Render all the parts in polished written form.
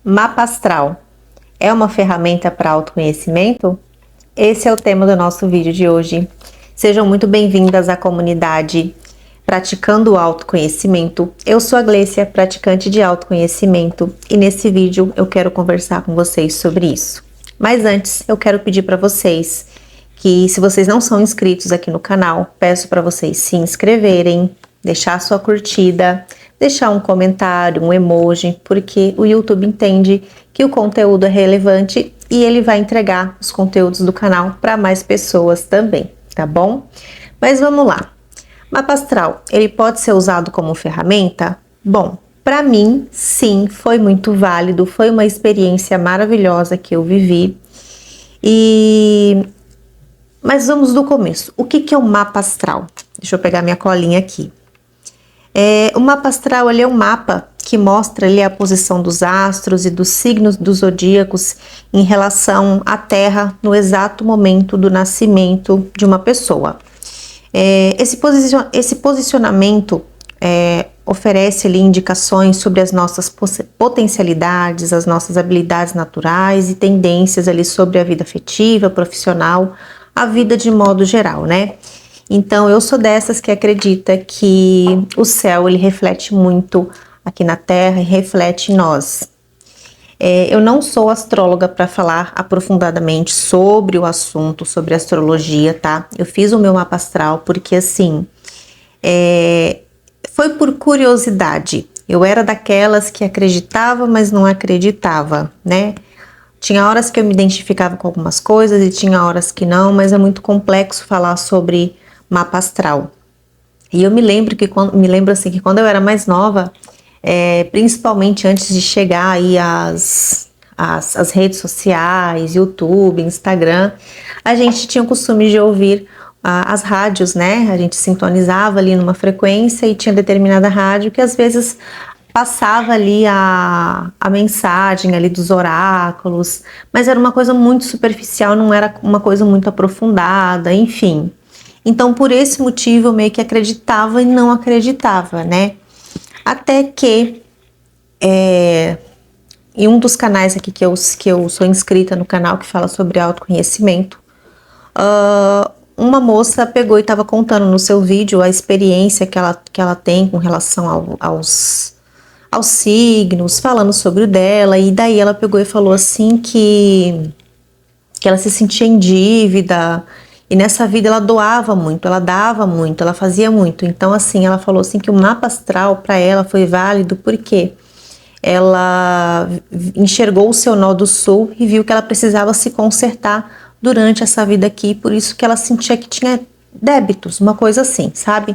Mapa astral é uma ferramenta para autoconhecimento? Esse é o tema do nosso vídeo de hoje. Sejam muito bem-vindas à comunidade Praticando o Autoconhecimento. Eu sou a Glécia, praticante de autoconhecimento, e nesse vídeo eu quero conversar com vocês sobre isso. Mas antes, eu quero pedir para vocês que, se vocês não são inscritos aqui no canal, peço para vocês se inscreverem, deixar sua curtida, deixar um comentário, um emoji, porque o YouTube entende que o conteúdo é relevante e ele vai entregar os conteúdos do canal para mais pessoas também, tá bom? Mas vamos lá. Mapa astral, ele pode ser usado como ferramenta? Bom, para mim, sim, foi muito válido, foi uma experiência maravilhosa que eu vivi. Mas vamos do começo. O que é um mapa astral? Deixa eu pegar minha colinha aqui. O mapa astral, ele é um mapa que mostra ali a posição dos astros e dos signos dos zodíacos em relação à Terra no exato momento do nascimento de uma pessoa. Esse posicionamento oferece ali indicações sobre as nossas potencialidades, as nossas habilidades naturais e tendências ali sobre a vida afetiva, profissional, a vida de modo geral, né? Então, eu sou dessas que acredita que o céu, ele reflete muito aqui na Terra e reflete em nós. Eu não sou astróloga para falar aprofundadamente sobre o assunto, sobre astrologia, tá? Eu fiz o meu mapa astral porque, assim, foi por curiosidade. Eu era daquelas que acreditava, mas não acreditava, né? Tinha horas que eu me identificava com algumas coisas e tinha horas que não, mas é muito complexo falar sobre mapa astral. E eu me lembro que quando eu era mais nova, principalmente antes de chegar aí as redes sociais, YouTube, Instagram, a gente tinha o costume de ouvir as rádios, né? A gente sintonizava ali numa frequência e tinha determinada rádio que às vezes passava ali a mensagem ali dos oráculos, mas era uma coisa muito superficial, não era uma coisa muito aprofundada, enfim. Então, por esse motivo, eu meio que acreditava e não acreditava, né? Até que, em um dos canais aqui que eu sou inscrita no canal que fala sobre autoconhecimento, uma moça pegou e estava contando no seu vídeo a experiência que ela tem com relação aos signos, falando sobre o dela, e daí ela pegou e falou assim que ela se sentia em dívida, e nessa vida ela doava muito, ela dava muito, ela fazia muito. Então, assim, ela falou assim que o mapa astral para ela foi válido porque ela enxergou o seu nó do sul e viu que ela precisava se consertar durante essa vida aqui, por isso que ela sentia que tinha débitos, uma coisa assim, sabe?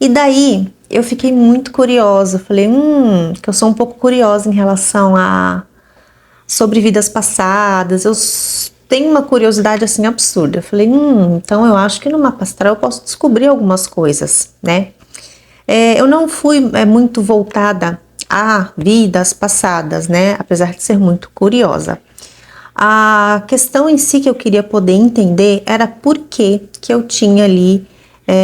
E daí eu fiquei muito curiosa, falei, que eu sou um pouco curiosa em relação sobre vidas passadas, eu tenho uma curiosidade assim absurda. Eu falei, então eu acho que no mapa astral eu posso descobrir algumas coisas, né? Eu não fui muito voltada a vidas passadas, né? Apesar de ser muito curiosa. A questão em si que eu queria poder entender era por que eu tinha ali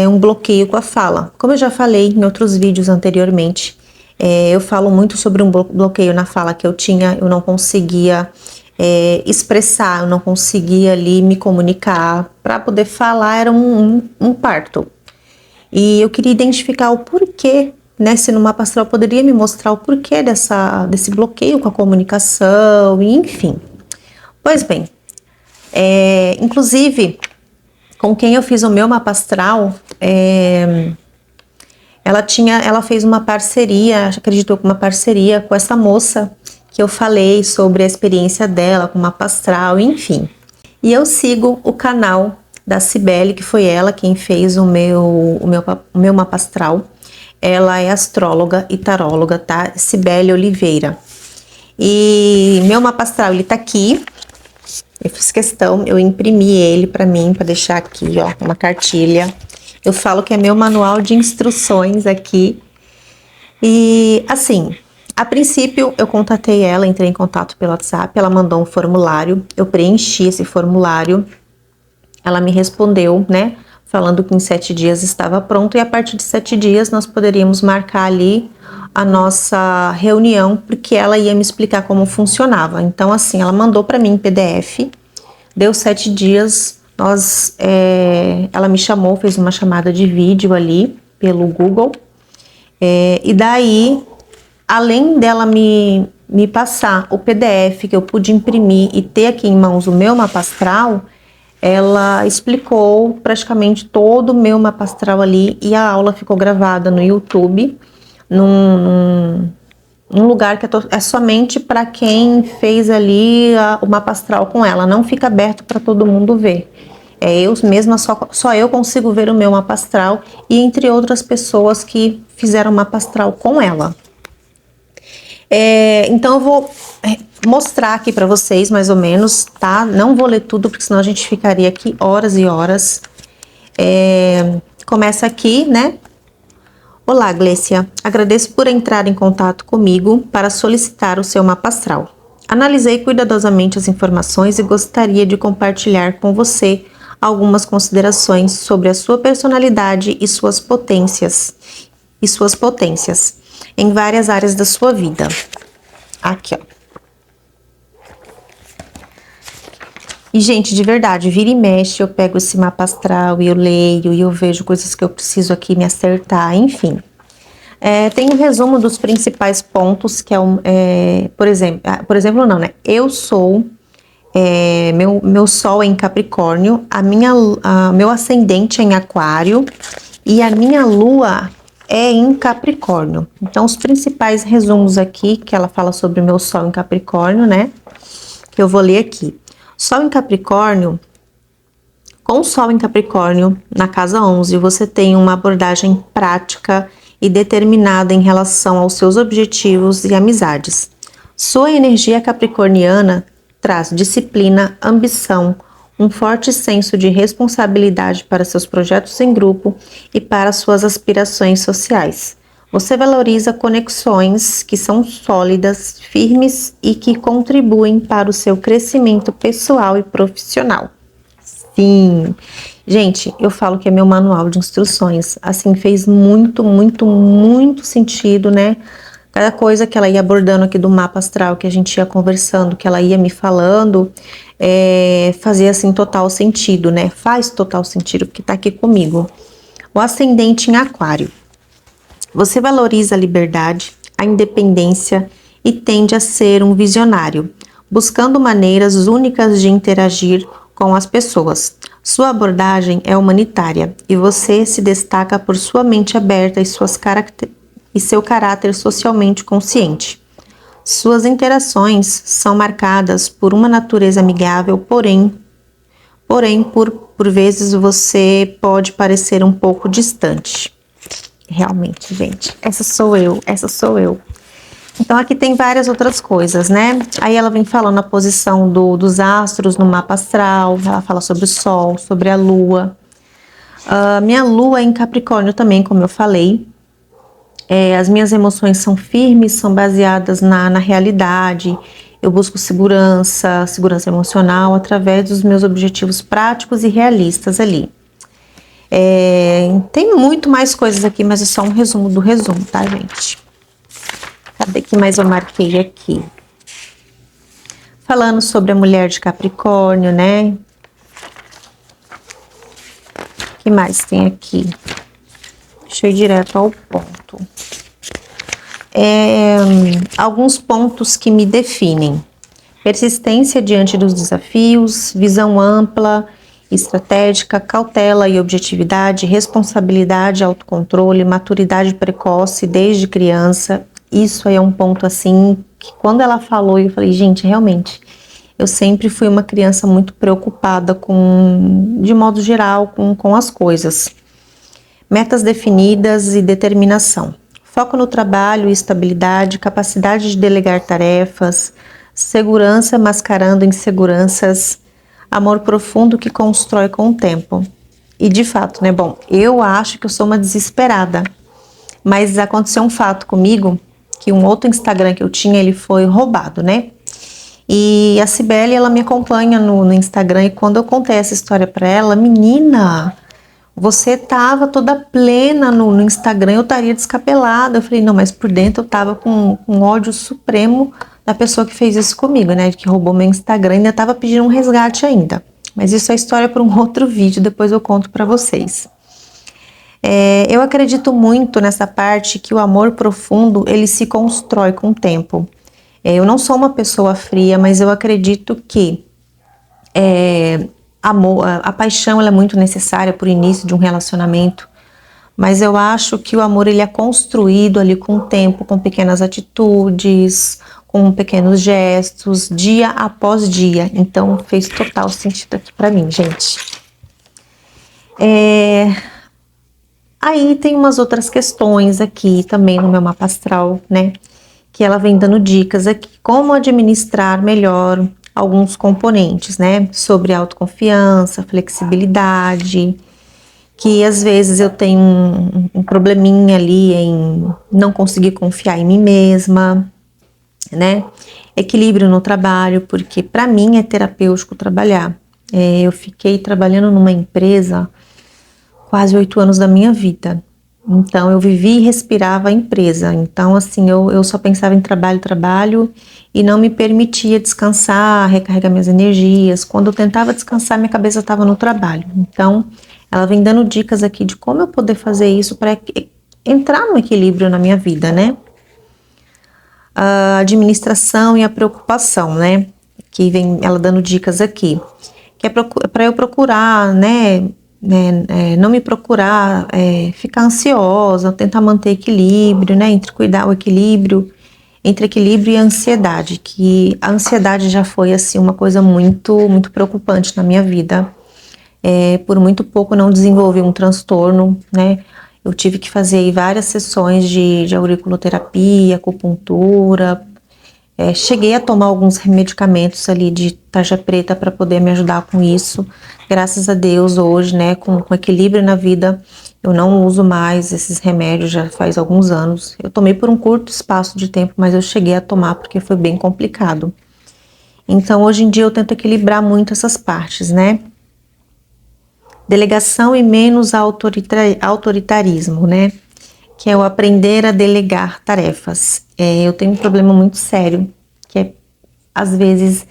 um bloqueio com a fala. Como eu já falei em outros vídeos anteriormente, eu falo muito sobre um bloqueio na fala que eu tinha, eu não conseguia expressar, eu não conseguia ali me comunicar, para poder falar era um parto. E eu queria identificar o porquê, né, se no mapa astral poderia me mostrar o porquê desse bloqueio com a comunicação, enfim. Pois bem, inclusive, com quem eu fiz o meu mapa astral, ela fez uma parceria, acreditou com uma parceria com essa moça que eu falei sobre a experiência dela com mapa astral, enfim. E eu sigo o canal da Cibele, que foi ela quem fez o meu mapa astral. Ela é astróloga e taróloga, tá? Cibele Oliveira. E meu mapa astral, ele tá aqui. Eu fiz questão, eu imprimi ele para mim, para deixar aqui, ó, uma cartilha. Eu falo que é meu manual de instruções aqui. E, assim, a princípio eu contatei ela, entrei em contato pelo WhatsApp, ela mandou um formulário, eu preenchi esse formulário, ela me respondeu, né, falando que em 7 dias estava pronto, e a partir de 7 dias nós poderíamos marcar ali a nossa reunião, porque ela ia me explicar como funcionava. Então, assim, ela mandou para mim em PDF, deu 7 dias, ela me chamou, fez uma chamada de vídeo ali pelo Google, e daí, além dela me passar o PDF que eu pude imprimir e ter aqui em mãos o meu mapa astral, ela explicou praticamente todo o meu mapa astral ali, e a aula ficou gravada no YouTube, num lugar que é somente para quem fez ali o mapa astral com ela, não fica aberto para todo mundo ver. Eu mesma, só eu consigo ver o meu mapa astral, e entre outras pessoas que fizeram mapa astral com ela. Então eu vou mostrar aqui para vocês mais ou menos, tá? Não vou ler tudo, porque senão a gente ficaria aqui horas e horas. Começa aqui, né? Olá, Glécia. Agradeço por entrar em contato comigo para solicitar o seu mapa astral. Analisei cuidadosamente as informações e gostaria de compartilhar com você algumas considerações sobre a sua personalidade e suas potências em várias áreas da sua vida. Aqui, ó. E, gente, de verdade, vira e mexe, eu pego esse mapa astral e eu leio, e eu vejo coisas que eu preciso aqui me acertar, enfim. Tem um resumo dos principais pontos, que por exemplo, não, né? Eu sou, meu sol é em Capricórnio, meu ascendente é em Aquário, e a minha lua é em Capricórnio. Então, os principais resumos aqui, que ela fala sobre o meu sol em Capricórnio, né? Que eu vou ler aqui. Sol em Capricórnio, com o Sol em Capricórnio, na casa 11, você tem uma abordagem prática e determinada em relação aos seus objetivos e amizades. Sua energia capricorniana traz disciplina, ambição, um forte senso de responsabilidade para seus projetos em grupo e para suas aspirações sociais. Você valoriza conexões que são sólidas, firmes e que contribuem para o seu crescimento pessoal e profissional. Sim, gente, eu falo que é meu manual de instruções. Assim, fez muito, muito, muito sentido, né? Cada coisa que ela ia abordando aqui do mapa astral, que a gente ia conversando, que ela ia me falando, fazia assim total sentido, né? Faz total sentido, porque tá aqui comigo. O ascendente em Aquário. Você valoriza a liberdade, a independência e tende a ser um visionário, buscando maneiras únicas de interagir com as pessoas. Sua abordagem é humanitária e você se destaca por sua mente aberta e seu caráter socialmente consciente. Suas interações são marcadas por uma natureza amigável, porém por vezes você pode parecer um pouco distante. Realmente, gente, essa sou eu. Então, aqui tem várias outras coisas, né? Aí ela vem falando a posição dos astros no mapa astral, ela fala sobre o Sol, sobre a Lua. Minha Lua é em Capricórnio também, como eu falei. As minhas emoções são firmes, são baseadas na realidade. Eu busco segurança emocional, através dos meus objetivos práticos e realistas ali. Tem muito mais coisas aqui, mas é só um resumo do resumo, tá, gente? Cadê que mais eu marquei aqui? Falando sobre a mulher de Capricórnio, né? O que mais tem aqui? Deixa eu ir direto ao ponto. Alguns pontos que me definem. Persistência diante dos desafios, visão ampla, estratégica, cautela e objetividade, responsabilidade, autocontrole, maturidade precoce desde criança. Isso aí é um ponto assim, que quando ela falou, eu falei, gente, realmente, eu sempre fui uma criança muito preocupada de modo geral, com as coisas. Metas definidas e determinação. Foco no trabalho e estabilidade, capacidade de delegar tarefas, segurança mascarando inseguranças, amor profundo que constrói com o tempo. E de fato, né? Bom, eu acho que eu sou uma desesperada, mas aconteceu um fato comigo, que um outro Instagram que eu tinha, ele foi roubado, né? E a Cibele, ela me acompanha no Instagram, e quando eu contei essa história pra ela, menina, você tava toda plena no Instagram, eu estaria descabelada. Eu falei, não, mas por dentro eu tava com ódio supremo da pessoa que fez isso comigo, né? Que roubou meu Instagram, ainda tava pedindo um resgate ainda. Mas isso é história para um outro vídeo, depois eu conto para vocês. Eu acredito muito nessa parte que o amor profundo, ele se constrói com o tempo. Eu não sou uma pessoa fria, mas eu acredito que a paixão ela é muito necessária para o início de um relacionamento, mas eu acho que o amor ele é construído ali com o tempo, com pequenas atitudes, com pequenos gestos, dia após dia. Então fez total sentido aqui para mim, gente. Aí tem umas outras questões aqui também no meu mapa astral, né? Que ela vem dando dicas aqui, como administrar melhor alguns componentes, né? Sobre autoconfiança, flexibilidade, que às vezes eu tenho um probleminha ali em não conseguir confiar em mim mesma, né? Equilíbrio no trabalho, porque para mim é terapêutico trabalhar. Eu fiquei trabalhando numa empresa quase 8 anos da minha vida. Então, eu vivi e respirava a empresa. Então, assim, eu só pensava em trabalho, trabalho e não me permitia descansar, recarregar minhas energias. Quando eu tentava descansar, minha cabeça estava no trabalho. Então, ela vem dando dicas aqui de como eu poder fazer isso para entrar no equilíbrio na minha vida, né? A administração e a preocupação, né? Que vem ela dando dicas aqui. Que é para eu procurar, né? Não me procurar ficar ansiosa, tentar manter equilíbrio, né, entre cuidar o equilíbrio, entre equilíbrio e ansiedade, que a ansiedade já foi assim uma coisa muito, muito preocupante na minha vida. Por muito pouco não desenvolvi um transtorno, né, eu tive que fazer aí várias sessões de auriculoterapia, acupuntura, cheguei a tomar alguns medicamentos ali de tarja preta para poder me ajudar com isso. Graças a Deus, hoje, né, com equilíbrio na vida, eu não uso mais esses remédios já faz alguns anos. Eu tomei por um curto espaço de tempo, mas eu cheguei a tomar porque foi bem complicado. Então, hoje em dia, eu tento equilibrar muito essas partes, né? Delegação e menos autoritarismo, né? Que é o aprender a delegar tarefas. Eu tenho um problema muito sério, que é, às vezes,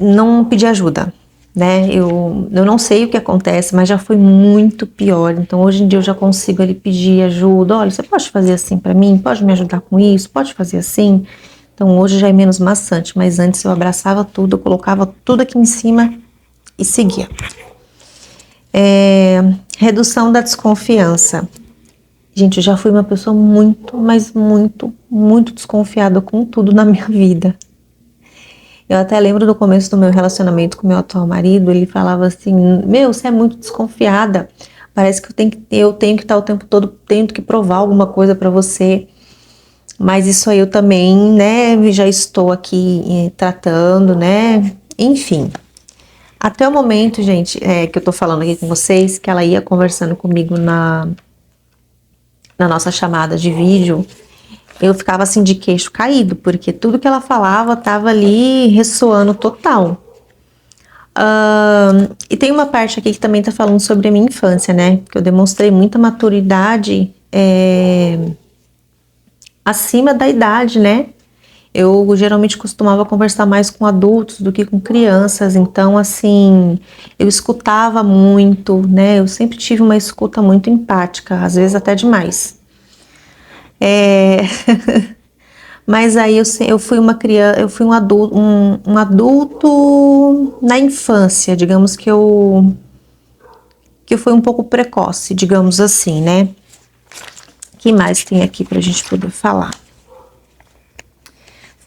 não pedir ajuda, né? Eu não sei o que acontece, mas já foi muito pior. Então, hoje em dia, eu já consigo ali pedir ajuda. Olha, você pode fazer assim para mim? Pode me ajudar com isso? Pode fazer assim? Então, hoje já é menos maçante, mas antes eu abraçava tudo, eu colocava tudo aqui em cima e seguia. Redução da desconfiança. Gente, eu já fui uma pessoa muito, mas muito, muito desconfiada com tudo na minha vida. Eu até lembro do começo do meu relacionamento com meu atual marido, ele falava assim, meu, você é muito desconfiada, parece que eu tenho que estar o tempo todo tendo que provar alguma coisa pra você. Mas isso aí eu também, né, já estou aqui tratando, né, enfim. Até o momento, gente, que eu tô falando aqui com vocês, que ela ia conversando comigo na nossa chamada de vídeo, eu ficava assim de queixo caído, porque tudo que ela falava tava ali ressoando total. E tem uma parte aqui que também tá falando sobre a minha infância, né? Que eu demonstrei muita maturidade acima da idade, né? Eu geralmente costumava conversar mais com adultos do que com crianças, então assim, eu escutava muito, né? Eu sempre tive uma escuta muito empática, às vezes até demais. Mas aí eu fui uma criança, eu fui um adulto na infância, digamos que eu fui um pouco precoce, digamos assim, né? O que mais tem aqui pra gente poder falar?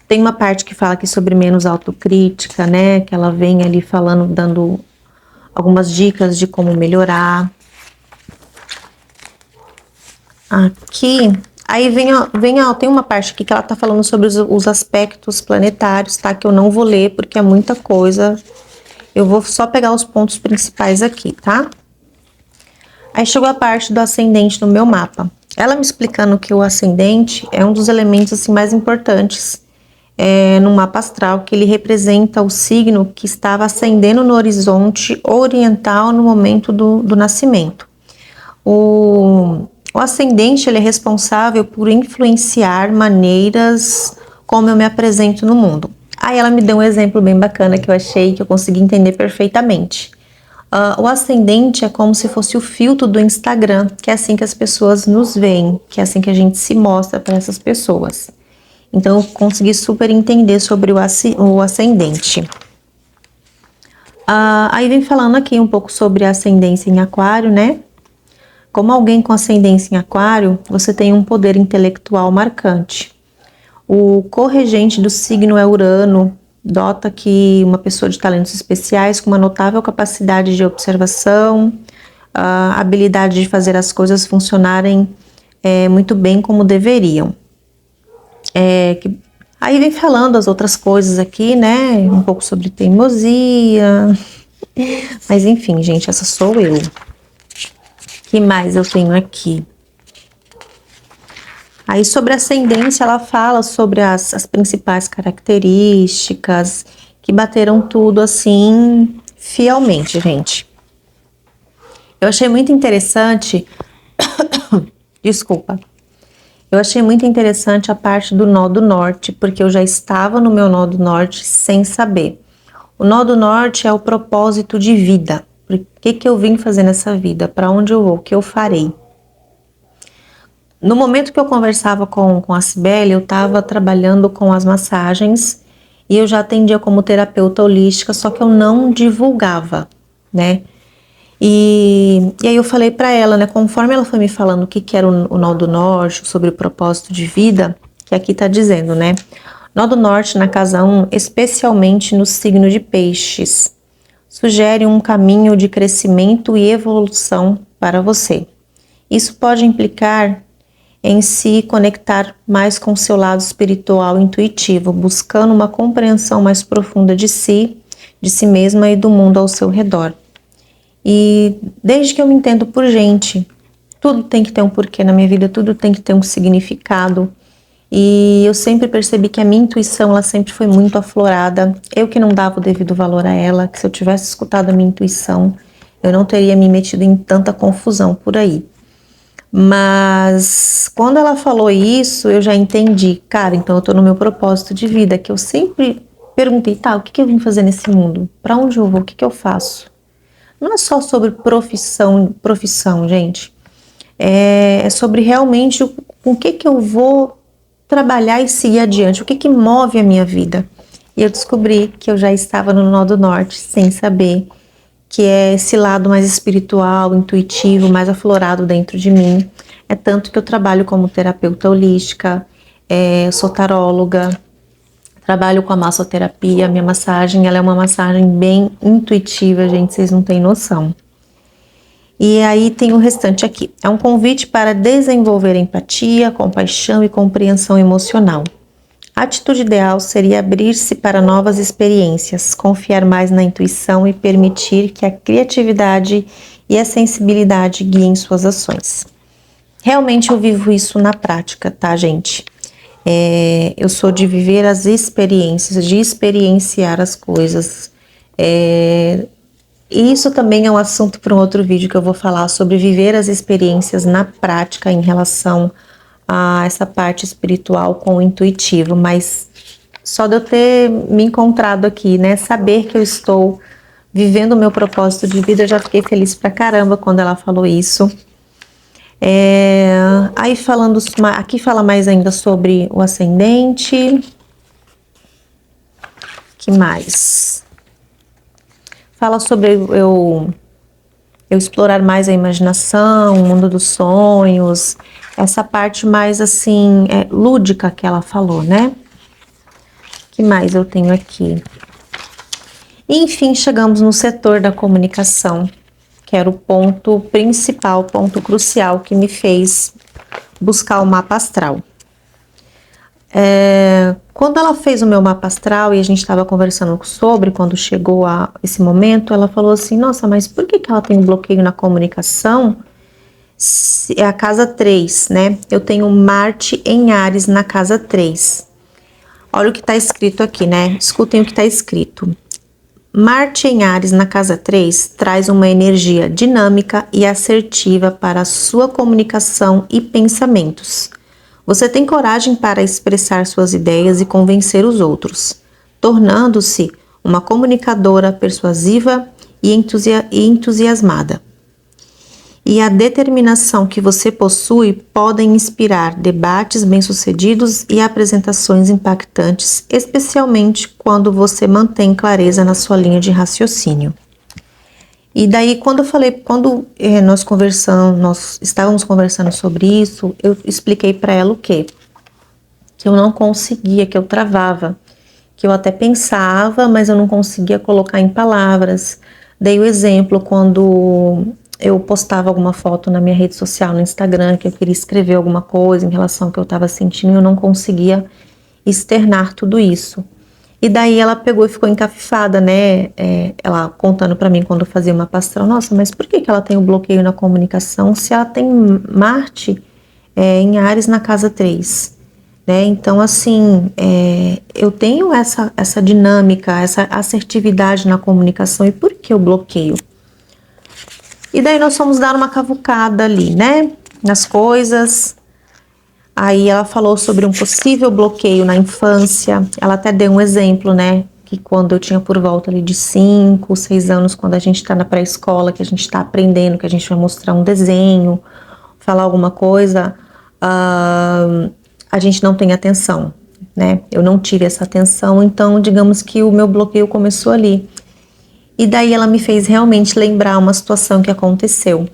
Tem uma parte que fala aqui sobre menos autocrítica, né? Que ela vem ali falando, dando algumas dicas de como melhorar. Aqui, aí tem uma parte aqui que ela tá falando sobre os aspectos planetários, tá? Que eu não vou ler porque é muita coisa. Eu vou só pegar os pontos principais aqui, tá? Aí chegou a parte do ascendente no meu mapa. Ela me explicando que o ascendente é um dos elementos assim mais importantes no mapa astral, que ele representa o signo que estava ascendendo no horizonte oriental no momento do nascimento. O ascendente, ele é responsável por influenciar maneiras como eu me apresento no mundo. Aí ela me deu um exemplo bem bacana que eu achei que eu consegui entender perfeitamente. O ascendente é como se fosse o filtro do Instagram, que é assim que as pessoas nos veem, que é assim que a gente se mostra para essas pessoas. Então eu consegui super entender sobre o ascendente. Aí vem falando aqui um pouco sobre a ascendência em Aquário, né? Como alguém com ascendência em Aquário, você tem um poder intelectual marcante. O corregente do signo é Urano, dota que uma pessoa de talentos especiais com uma notável capacidade de observação, a habilidade de fazer as coisas funcionarem muito bem como deveriam. Aí vem falando as outras coisas aqui, né? Um pouco sobre teimosia. Mas enfim, gente, essa sou eu. O que mais eu tenho aqui? Aí sobre ascendência, ela fala sobre as principais características que bateram tudo assim fielmente, gente. Eu achei muito interessante. Desculpa. Eu achei muito interessante a parte do nó do norte, porque eu já estava no meu nó do norte sem saber. O nó do norte é o propósito de vida. O que eu vim fazer nessa vida? Para onde eu vou? O que eu farei? No momento que eu conversava com a Cibele, eu estava trabalhando com as massagens e eu já atendia como terapeuta holística, só que eu não divulgava, né? E aí eu falei para ela, né, conforme ela foi me falando o que era o nó do norte, sobre o propósito de vida, que aqui tá dizendo, né? Nó do norte na casa 1, especialmente no signo de peixes, sugere um caminho de crescimento e evolução para você. Isso pode implicar em se conectar mais com seu lado espiritual e intuitivo, buscando uma compreensão mais profunda de si mesma e do mundo ao seu redor. E desde que eu me entendo por gente, tudo tem que ter um porquê na minha vida, tudo tem que ter um significado. E eu sempre percebi que a minha intuição, ela sempre foi muito aflorada. Eu que não dava o devido valor a ela, que se eu tivesse escutado a minha intuição, eu não teria me metido em tanta confusão por aí. Mas quando ela falou isso, eu já entendi, cara, então eu tô no meu propósito de vida, que eu sempre perguntei, tá, o que eu vim fazer nesse mundo? Pra onde eu vou? O que eu faço? Não é só sobre profissão, gente. É sobre realmente com o que eu vou trabalhar e seguir adiante, o que move a minha vida. E eu descobri que eu já estava no nó do norte, sem saber, que é esse lado mais espiritual, intuitivo, mais aflorado dentro de mim. É tanto que eu trabalho como terapeuta holística, sou taróloga, trabalho com a massoterapia. Minha massagem, ela é uma massagem bem intuitiva, gente, vocês não têm noção. E aí tem o restante aqui. É um convite para desenvolver empatia, compaixão e compreensão emocional. A atitude ideal seria abrir-se para novas experiências, confiar mais na intuição e permitir que a criatividade e a sensibilidade guiem suas ações. Realmente eu vivo isso na prática, tá, gente? Eu sou de viver as experiências, de experienciar as coisas. E isso também é um assunto para um outro vídeo que eu vou falar sobre viver as experiências na prática em relação a essa parte espiritual com o intuitivo, mas só de eu ter me encontrado aqui, né, saber que eu estou vivendo o meu propósito de vida, eu já fiquei feliz pra caramba quando ela falou isso. Aí falando, aqui fala mais ainda sobre o ascendente. Que mais? Fala sobre eu explorar mais a imaginação, o mundo dos sonhos, essa parte mais assim, lúdica que ela falou, né? Que mais eu tenho aqui? Enfim, chegamos no setor da comunicação, que era o ponto principal, ponto crucial que me fez buscar o mapa astral. Quando ela fez o meu mapa astral e a gente estava conversando sobre, quando chegou a esse momento, ela falou assim, nossa, mas por que ela tem um bloqueio na comunicação? É a casa 3, né? Eu tenho Marte em Áries na casa 3. Olha o que está escrito aqui, né? Escutem o que está escrito. Marte em Áries na casa 3 traz uma energia dinâmica e assertiva para a sua comunicação e pensamentos. Você tem coragem para expressar suas ideias e convencer os outros, tornando-se uma comunicadora persuasiva e entusiasmada. E a determinação que você possui podem inspirar debates bem-sucedidos e apresentações impactantes, especialmente quando você mantém clareza na sua linha de raciocínio. E daí, quando nós estávamos conversando sobre isso, eu expliquei para ela o quê? Que eu não conseguia, que eu travava, que eu até pensava, mas eu não conseguia colocar em palavras. Dei o exemplo quando eu postava alguma foto na minha rede social, no Instagram, que eu queria escrever alguma coisa em relação ao que eu estava sentindo e eu não conseguia externar tudo isso. E daí ela pegou e ficou encafifada, né? Ela contando para mim quando eu fazia uma pastoral, nossa, mas por que ela tem o bloqueio na comunicação se ela tem Marte em Áries na casa 3? Né? Então, assim, eu tenho essa dinâmica, essa assertividade na comunicação, e por que eu bloqueio? E daí nós fomos dar uma cavucada ali, né, nas coisas. Aí ela falou sobre um possível bloqueio na infância. Ela até deu um exemplo, né, que quando eu tinha por volta ali de 5, 6 anos, quando a gente tá na pré-escola, que a gente tá aprendendo, que a gente vai mostrar um desenho, falar alguma coisa, a gente não tem atenção, né? Eu não tive essa atenção, então digamos que o meu bloqueio começou ali. E daí ela me fez realmente lembrar uma situação que aconteceu.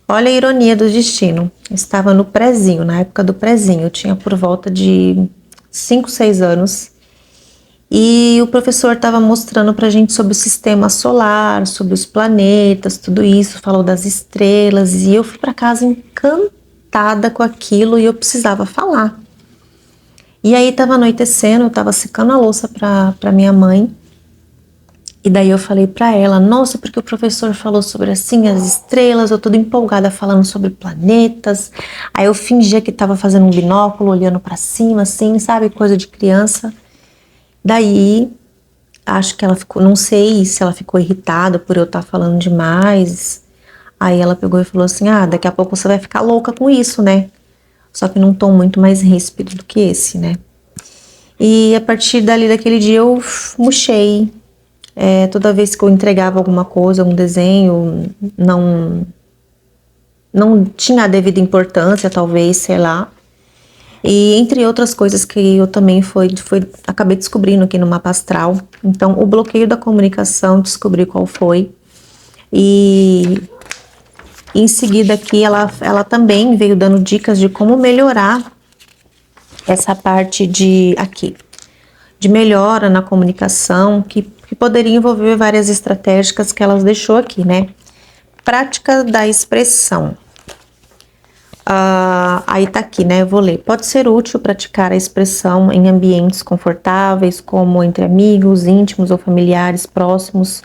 Olha a ironia do destino. Eu estava no prezinho, na época do prezinho, eu tinha por volta de 5, 6 anos. E o professor estava mostrando pra gente sobre o sistema solar, sobre os planetas, tudo isso, falou das estrelas, e eu fui para casa encantada com aquilo e eu precisava falar. E aí estava anoitecendo, eu estava secando a louça para minha mãe. E daí eu falei para ela, nossa, porque o professor falou sobre assim as estrelas, eu toda empolgada falando sobre planetas. Aí eu fingia que estava fazendo um binóculo, olhando para cima, assim, sabe, coisa de criança. Daí, acho que ela ficou, não sei se ela ficou irritada por eu estar falando demais. Aí ela pegou e falou assim, daqui a pouco você vai ficar louca com isso, né? Só que num tom muito mais ríspido do que esse, né? E a partir dali, daquele dia, eu murchei. Toda vez que eu entregava alguma coisa, um desenho, não tinha a devida importância, talvez, sei lá. E entre outras coisas que eu também acabei descobrindo aqui no mapa astral. Então, o bloqueio da comunicação, descobri qual foi. E em seguida aqui, ela também veio dando dicas de como melhorar essa parte de melhora na comunicação, que poderia envolver várias estratégias que ela deixou aqui, né? Prática da expressão. Aí tá aqui, né? Eu vou ler. Pode ser útil praticar a expressão em ambientes confortáveis, como entre amigos, íntimos ou familiares próximos,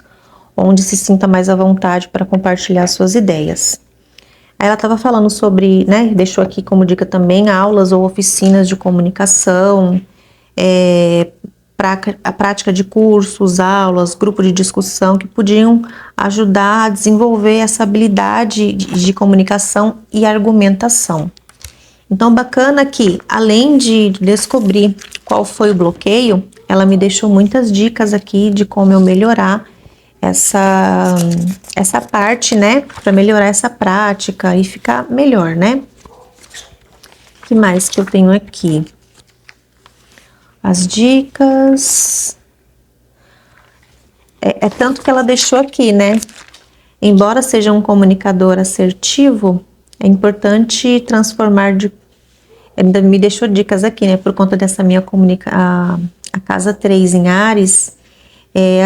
onde se sinta mais à vontade para compartilhar suas ideias. Aí ela estava falando sobre, né? Deixou aqui como dica também aulas ou oficinas de comunicação, a prática de cursos, aulas, grupo de discussão que podiam ajudar a desenvolver essa habilidade de comunicação e argumentação. Então, bacana que, além de descobrir qual foi o bloqueio, ela me deixou muitas dicas aqui de como eu melhorar essa parte, né? Para melhorar essa prática e ficar melhor, né? O que mais que eu tenho aqui? As dicas. Tanto que ela deixou aqui, né? Embora seja um comunicador assertivo, é importante transformar de. Ainda me deixou dicas aqui, né? Por conta dessa minha a casa 3 em Áries,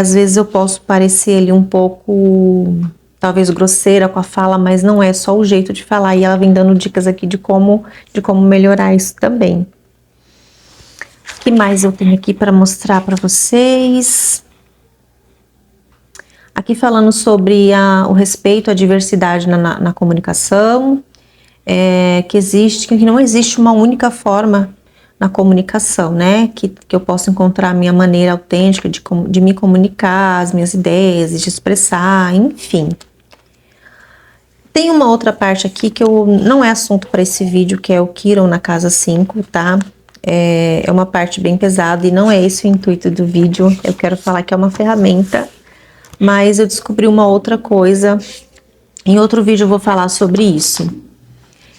às vezes eu posso parecer ali um pouco, talvez grosseira com a fala, mas não é só o jeito de falar. E ela vem dando dicas aqui de como melhorar isso também. O que mais eu tenho aqui para mostrar para vocês? Aqui falando sobre o respeito à diversidade na comunicação, que não existe uma única forma na comunicação, né? Que eu possa encontrar a minha maneira autêntica de me comunicar, as minhas ideias, de expressar, enfim. Tem uma outra parte aqui que não é assunto para esse vídeo, que é o Quiron na casa 5, tá? É uma parte bem pesada e não é esse o intuito do vídeo. Eu quero falar que é uma ferramenta, mas eu descobri uma outra coisa. Em outro vídeo eu vou falar sobre isso.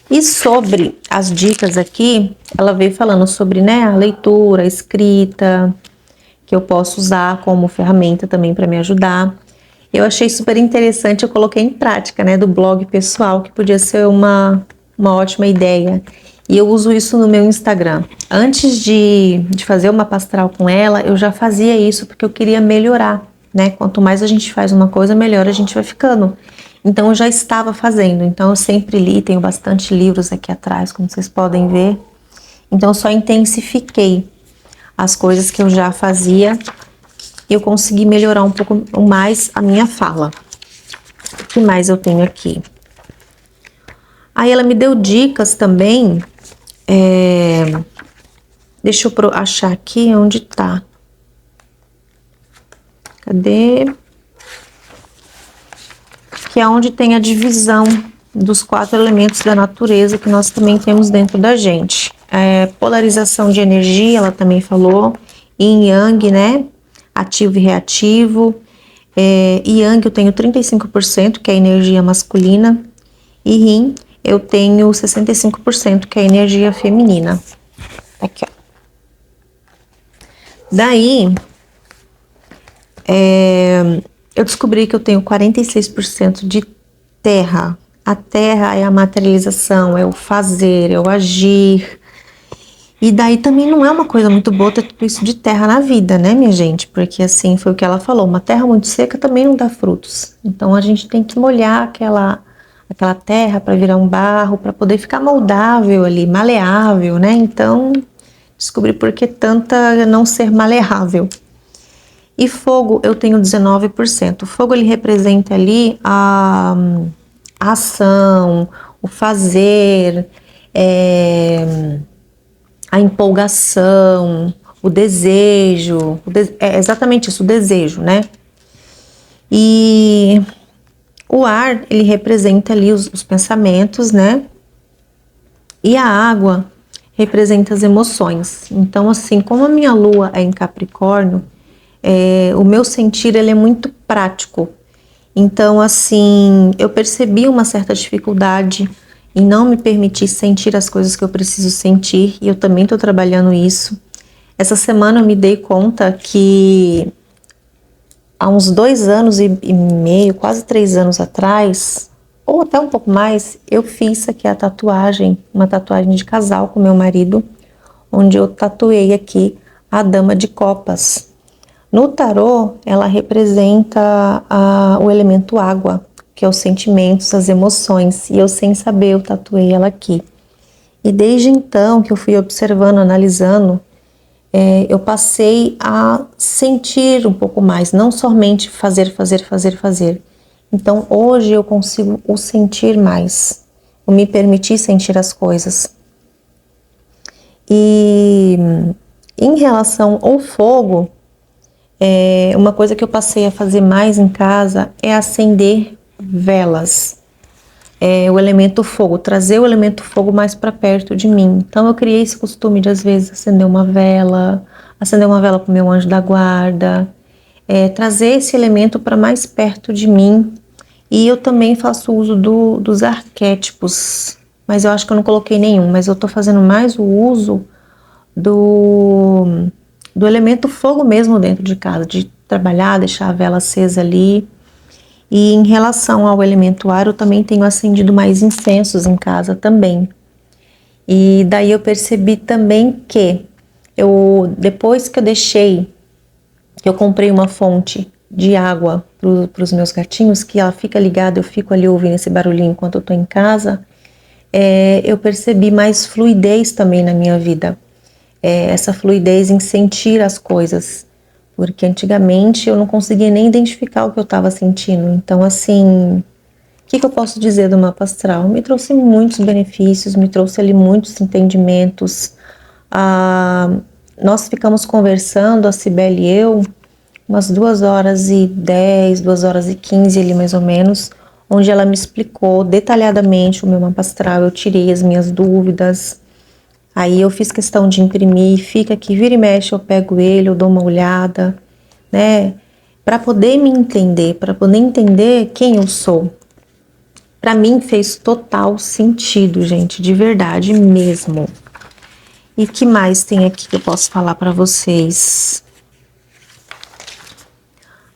E sobre as dicas aqui, ela veio falando sobre, né, a leitura, a escrita, que eu posso usar como ferramenta também para me ajudar. Eu achei super interessante, eu coloquei em prática, né, do blog pessoal, que podia ser uma ótima ideia. E eu uso isso no meu Instagram. Antes de fazer uma astral com ela, eu já fazia isso porque eu queria melhorar, né? Quanto mais a gente faz uma coisa, melhor a gente vai ficando. Então eu já estava fazendo, então eu sempre li, tenho bastante livros aqui atrás, como vocês podem ver. Então eu só intensifiquei as coisas que eu já fazia e eu consegui melhorar um pouco mais a minha fala. O que mais eu tenho aqui? Aí ela me deu dicas também. Deixa eu achar aqui onde tá. Cadê? Que é onde tem a divisão dos 4 elementos da natureza que nós também temos dentro da gente. Polarização de energia, ela também falou. Yin Yang, né? Ativo e reativo. Yang eu tenho 35%, que é a energia masculina. E Yin eu tenho 65%, que é a energia feminina. Aqui, ó. Daí, eu descobri que eu tenho 46% de terra. A terra é a materialização, é o fazer, é o agir. E daí também não é uma coisa muito boa ter tudo isso de terra na vida, né, minha gente? Porque assim, foi o que ela falou, uma terra muito seca também não dá frutos. Então a gente tem que molhar aquela terra para virar um barro, para poder ficar moldável ali, maleável, né? Então, descobri por que tanta não ser maleável. E fogo, eu tenho 19%. O fogo, ele representa ali a ação, o fazer, a empolgação, o desejo. É exatamente isso, o desejo, né? E o ar, ele representa ali os pensamentos, né? E a água representa as emoções. Então, assim, como a minha lua é em Capricórnio, o meu sentir, ele é muito prático. Então, assim, eu percebi uma certa dificuldade em não me permitir sentir as coisas que eu preciso sentir, e eu também estou trabalhando isso. Essa semana eu me dei conta que há uns 2 anos e meio, quase 3 anos atrás, ou até um pouco mais, eu fiz aqui a tatuagem, uma tatuagem de casal com meu marido, onde eu tatuei aqui a Dama de Copas. No tarô, ela representa o elemento água, que é os sentimentos, as emoções, e eu, sem saber, eu tatuei ela aqui. E desde então que eu fui observando, analisando, eu passei a sentir um pouco mais, não somente fazer. Então hoje eu consigo o sentir mais, eu me permitir sentir as coisas. E em relação ao fogo, uma coisa que eu passei a fazer mais em casa é acender velas. O elemento fogo, trazer o elemento fogo mais para perto de mim. Então eu criei esse costume de às vezes acender uma vela para o meu anjo da guarda, trazer esse elemento para mais perto de mim. E eu também faço uso dos arquétipos, mas eu acho que eu não coloquei nenhum, mas eu estou fazendo mais o uso do elemento fogo mesmo dentro de casa, de trabalhar, deixar a vela acesa ali. E em relação ao elemento ar, eu também tenho acendido mais incensos em casa também. E daí eu percebi também que depois que eu comprei uma fonte de água para os meus gatinhos, que ela fica ligada, eu fico ali ouvindo esse barulhinho enquanto eu tô em casa, eu percebi mais fluidez também na minha vida. Essa fluidez em sentir as coisas, porque antigamente eu não conseguia nem identificar o que eu estava sentindo. Então, assim, o que eu posso dizer do mapa astral? Me trouxe muitos benefícios, me trouxe ali muitos entendimentos, Nós ficamos conversando, a Cibele e eu, umas 2h10, 2h15 ali mais ou menos, onde ela me explicou detalhadamente o meu mapa astral, eu tirei as minhas dúvidas, aí eu fiz questão de imprimir, fica aqui, vira e mexe, eu pego ele, eu dou uma olhada, né, para poder me entender, para poder entender quem eu sou. Para mim fez total sentido, gente, de verdade mesmo. E que mais tem aqui que eu posso falar para vocês?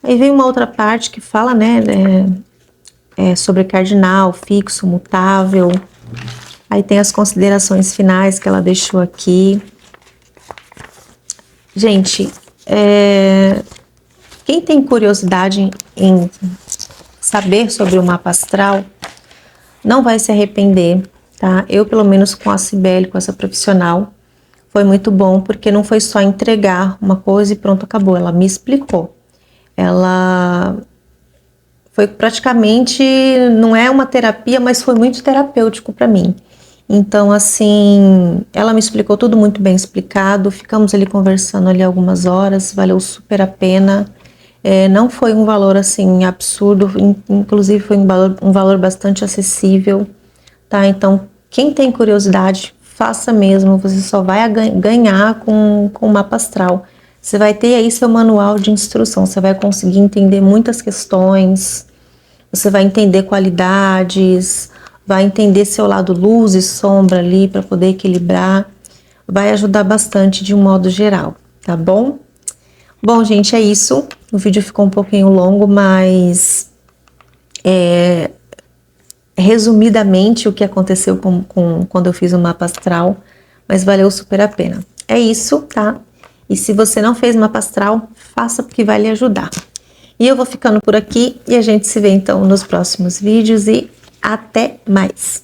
Aí vem uma outra parte que fala, né, sobre cardinal, fixo, mutável. Aí tem as considerações finais que ela deixou aqui. Gente, quem tem curiosidade em saber sobre o mapa astral, não vai se arrepender, tá? Eu, pelo menos com a Cibele, com essa profissional, foi muito bom, porque não foi só entregar uma coisa e pronto, acabou. Ela me explicou. Ela foi praticamente, não é uma terapia, mas foi muito terapêutico para mim. Então, assim, ela me explicou tudo muito bem explicado, ficamos ali conversando ali algumas horas, valeu super a pena. Não foi um valor assim absurdo, inclusive foi um valor bastante acessível, tá? Então, quem tem curiosidade, faça mesmo, você só vai ganhar com o mapa astral. Você vai ter aí seu manual de instrução, você vai conseguir entender muitas questões, você vai entender qualidades, vai entender seu lado luz e sombra ali para poder equilibrar, vai ajudar bastante de um modo geral, tá bom? Bom, gente, é isso. O vídeo ficou um pouquinho longo, mas resumidamente o que aconteceu quando eu fiz o mapa astral, mas valeu super a pena. É isso, tá? E se você não fez mapa astral, faça porque vai lhe ajudar. E eu vou ficando por aqui e a gente se vê então nos próximos vídeos e até mais!